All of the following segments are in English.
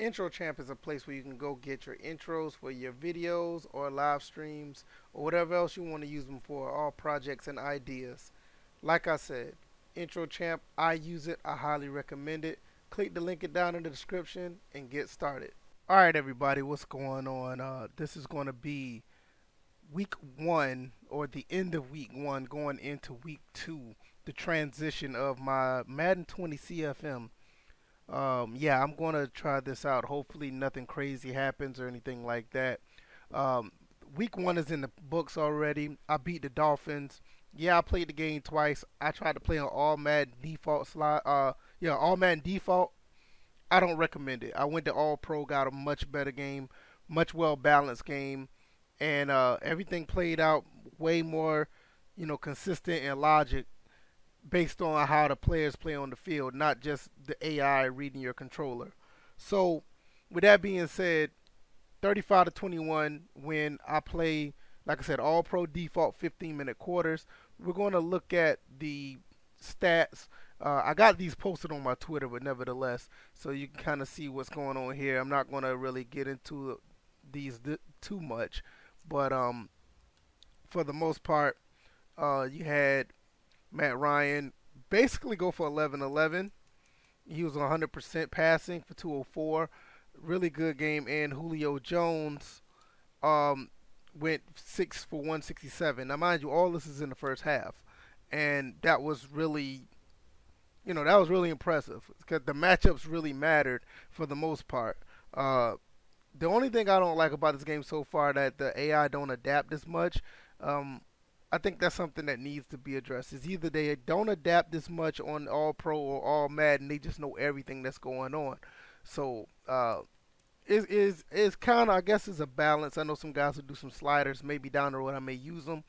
Intro Champ is a place where you can go get your intros for your videos or live streams or whatever else you want to use them for, all projects and ideas. Like I said, Intro Champ, I use it. I highly recommend it. Click the link it down in the description and get started. All right, everybody, what's going on? This is going to be week 1 or the end of week 1 going into week 2, the transition of my Madden 20 CFM. Yeah, I'm gonna try this out. Hopefully, nothing crazy happens or anything like that. Um, week 1 is in the books already. I beat the Dolphins. Yeah, I played the game twice. I tried to play on all Madden default slot. Yeah, all Madden default. I don't recommend it. I went to All Pro, got a much better game, much well balanced game, and everything played out way more, consistent and logic based on how the players play on the field, not just the AI reading your controller. So, with that being said, 35 to 21 when I play, like I said, all pro default 15-minute quarters. We're going to look at the stats. I got these posted on my Twitter, but nevertheless, so you can kind of see what's going on here. I'm not going to really get into these too much, but for the most part, you had Matt Ryan basically go for 11-11. He was 100% passing for 204. Really good game. And Julio Jones went 6 for 167. Now, mind you, all this is in the first half. And that was really, that was really impressive. Because the matchups really mattered for the most part. The only thing I don't like about this game so far that the AI don't adapt as much. I think that's something that needs to be addressed. Is either they don't adapt this much on All Pro or All Madden, they just know everything that's going on. So is kind of, I guess, is a balance. I know some guys will do some sliders, maybe down the road I may use them,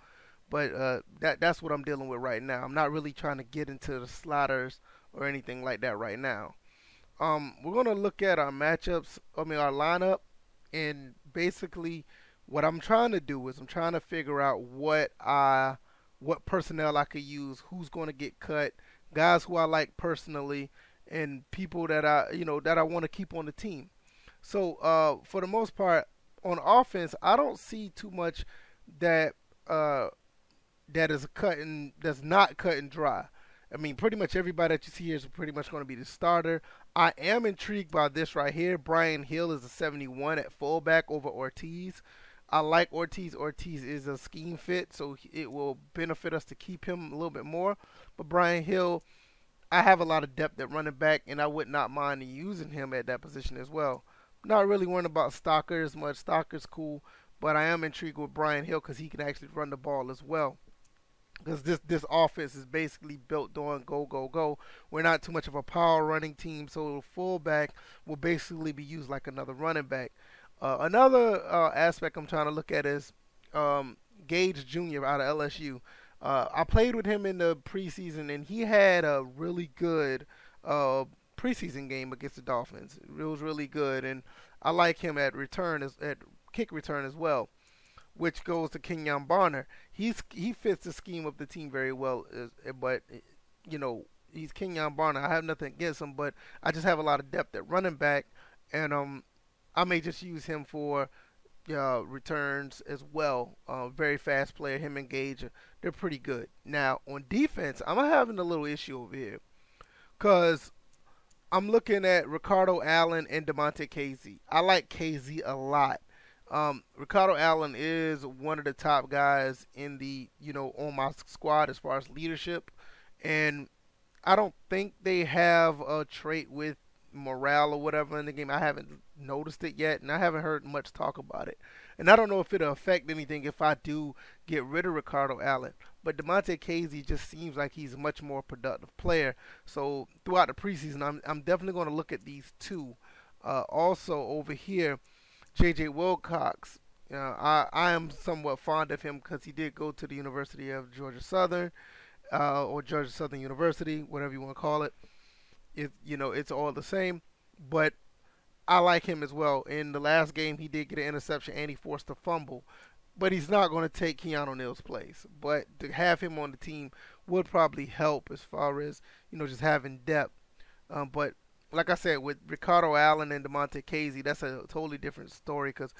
but that's what I'm dealing with right now. I'm not really trying to get into the sliders or anything like that right now. We're gonna look at our matchups. Our lineup, and basically what I'm trying to do is I'm trying to figure out what personnel I could use, who's going to get cut, guys who I like personally, and people that I want to keep on the team. So for the most part, on offense, I don't see too much that that's not cut and dry. I mean, pretty much everybody that you see here is pretty much going to be the starter. I am intrigued by this right here. Brian Hill is a 71 at fullback over Ortiz. I like Ortiz. Ortiz is a scheme fit, so it will benefit us to keep him a little bit more. But Brian Hill, I have a lot of depth at running back, and I would not mind using him at that position as well. Not really worrying about Stocker as much. Stocker's cool, but I am intrigued with Brian Hill because he can actually run the ball as well. Because this offense is basically built on go, go, go. We're not too much of a power running team, so the fullback will basically be used like another running back. Another aspect I'm trying to look at is Gage Jr. out of LSU. I played with him in the preseason, and he had a really good preseason game against the Dolphins. It was really good, and I like him at kick return as well, which goes to Kenyon Barner. He fits the scheme of the team very well, but he's Kenyon Barner. I have nothing against him, but I just have a lot of depth at running back, and I may just use him for returns as well. Very fast player. Him and Gage, they're pretty good. Now, on defense, I'm having a little issue over here because I'm looking at Ricardo Allen and DeMonte Casey. I like Casey a lot. Ricardo Allen is one of the top guys in the, on my squad as far as leadership. And I don't think they have a trait with morale or whatever in the game. I haven't noticed it yet, and I haven't heard much talk about it. And I don't know if it'll affect anything if I do get rid of Ricardo Allen. But DeMonte Casey just seems like he's a much more productive player. So throughout the preseason, I'm definitely going to look at these two. Also over here, J.J. Wilcox. I am somewhat fond of him because he did go to the University of Georgia Southern, or Georgia Southern University, whatever you want to call it. It's all the same, but I like him as well. In the last game, he did get an interception and he forced a fumble, but he's not going to take Keanu Neal's place. But to have him on the team would probably help as far as just having depth. But like I said, with Ricardo Allen and DeMonte Casey, that's a totally different story because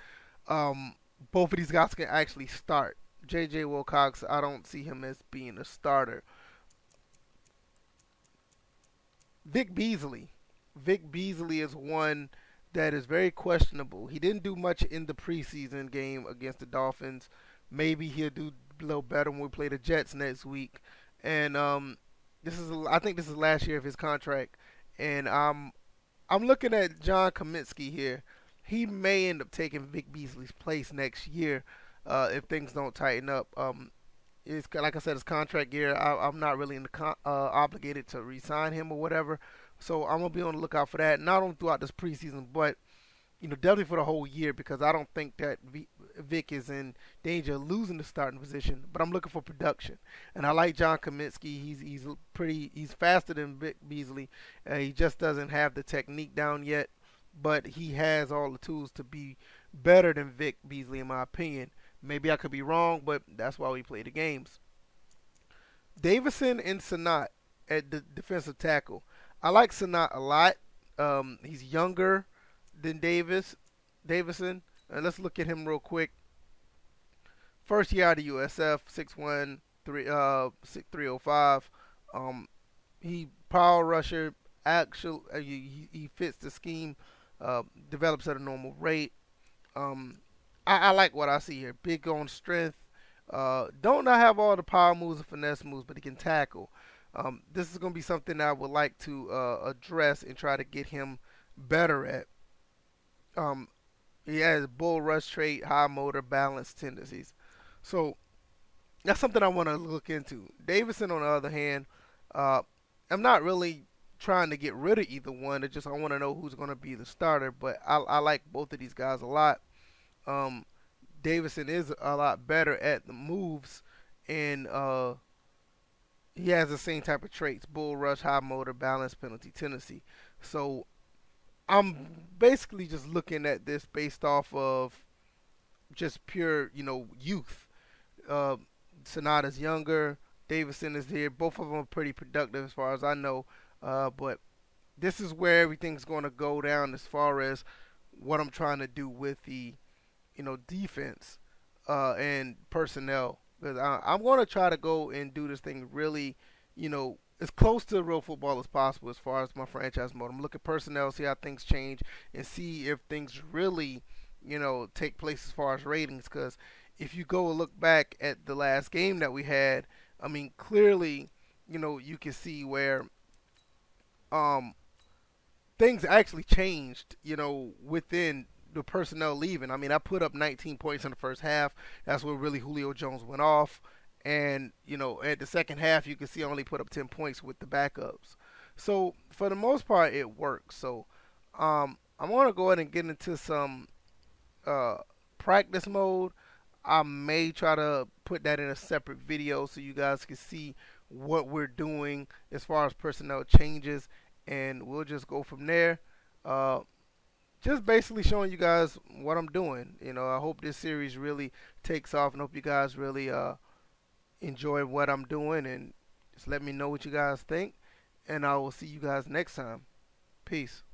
um, both of these guys can actually start. J.J. Wilcox, I don't see him as being a starter. Vic Beasley. Vic Beasley is one that is very questionable. He didn't do much in the preseason game against the Dolphins. Maybe he'll do a little better when we play the Jets next week. And I think this is last year of his contract. And I'm looking at John Kaminsky here. He may end up taking Vic Beasley's place next year if things don't tighten up. It's like I said, it's contract year. I'm not really obligated to re-sign him or whatever. So I'm gonna be on the lookout for that. Not only throughout this preseason, but definitely for the whole year because I don't think that Vic is in danger of losing the starting position. But I'm looking for production, and I like John Kaminsky. He's faster than Vic Beasley. He just doesn't have the technique down yet, but he has all the tools to be better than Vic Beasley, in my opinion. Maybe I could be wrong, but that's why we play the games. Davison and Sanat at the defensive tackle. I like Sanat a lot. He's younger than Davison. Let's look at him real quick. First year out of USF, 6'1", 305. He power rusher. He fits the scheme. Develops at a normal rate. I like what I see here. Big on strength. Don't not have all the power moves and finesse moves, but he can tackle. This is going to be something I would like to address and try to get him better at. He has bull rush trait, high motor, balance tendencies. So that's something I want to look into. Davison, on the other hand, I'm not really trying to get rid of either one. I want to know who's going to be the starter. But I like both of these guys a lot. Davison is a lot better at the moves, and he has the same type of traits: bull rush, high motor, balance, penalty tendency. So I'm basically just looking at this based off of just pure, youth. Sonata's younger. Davison is here. Both of them are pretty productive as far as I know. But this is where everything's going to go down as far as what I'm trying to do with the, defense and personnel. Because I'm going to try to go and do this thing really, as close to real football as possible as far as my franchise mode. I'm looking at personnel, see how things change, and see if things really, take place as far as ratings. Because if you go and look back at the last game that we had, I mean, clearly, you can see where things actually changed, within the personnel leaving. I mean, I put up 19 points in the first half. That's where really Julio Jones went off. And, at the second half, you can see I only put up 10 points with the backups. So, for the most part, it works. So, I'm going to go ahead and get into some practice mode. I may try to put that in a separate video so you guys can see what we're doing as far as personnel changes. And we'll just go from there. Just basically showing you guys what I'm doing. I hope this series really takes off and hope you guys really enjoy what I'm doing, and just let me know what you guys think, and I will see you guys next time. Peace.